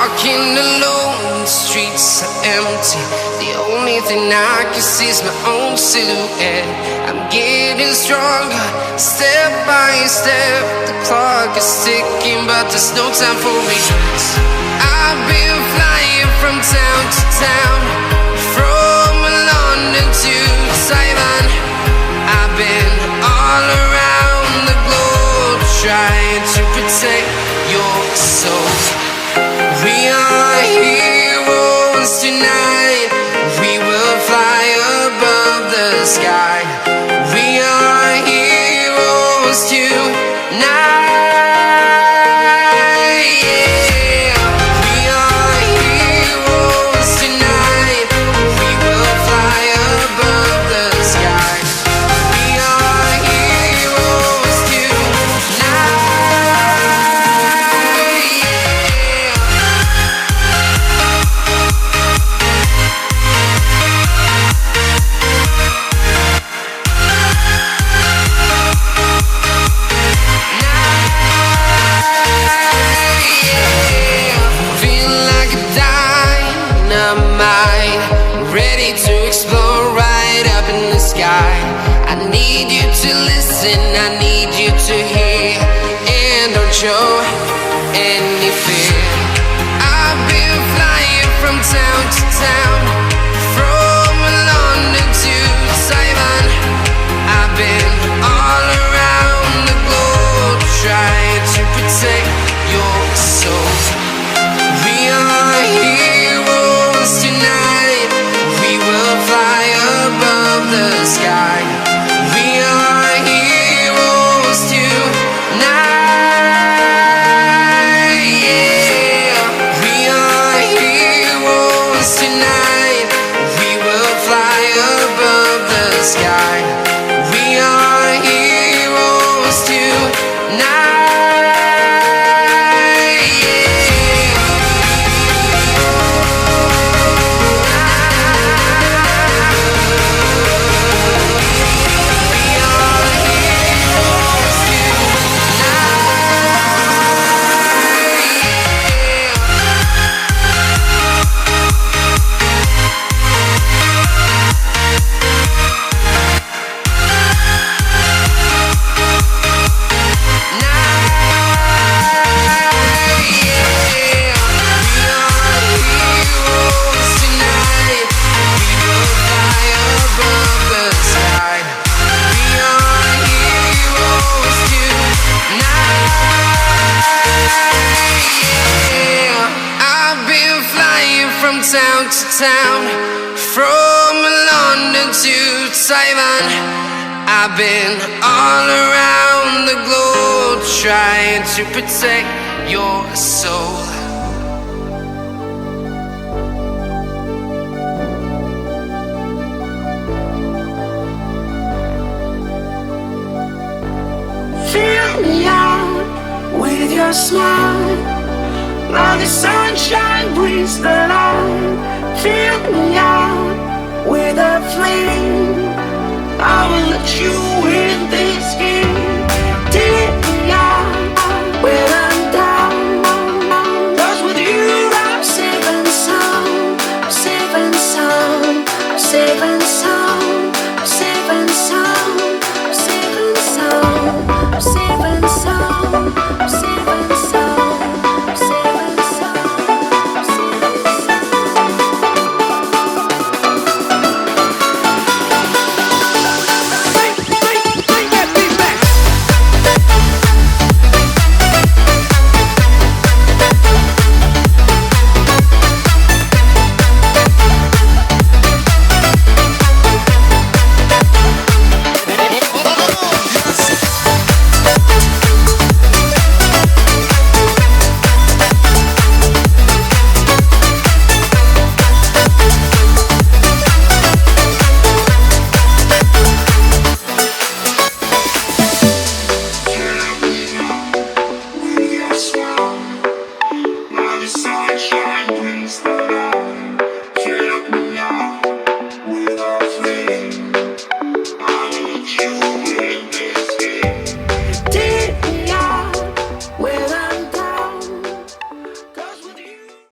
walking alone, the streets are empty. The only thing I can see is my own silhouette. I'm getting stronger, step by step. The clock is ticking, but there's no time for regrets. I've been flying from town to town, from London to Taiwan. I've been all around the globe, trying to protect your soul. We are heroes tonight. We will fly above the sky. We are heroes tonight. Yeah. We are heroes tonight. We will fly above the sky. We are heroes tonight. Feeling like a dynamite, ready to explode right up in the sky. I need you to listen, I need you to hear, and don't show any fear. I've been flying from town to town, from London to Taiwan. I've been all around the globe, trying to protect your soul. We are heroes tonight. We will fly above the sky. We are heroes tonight. Yeah. We are heroes tonight. We will fly above the sky. We are heroes tonight. Town to town, from London to Taiwan. I've been all around the globe, trying to protect your soul. Fill me out with your smile. Now the sunshine brings the light. Fill me out with a flame.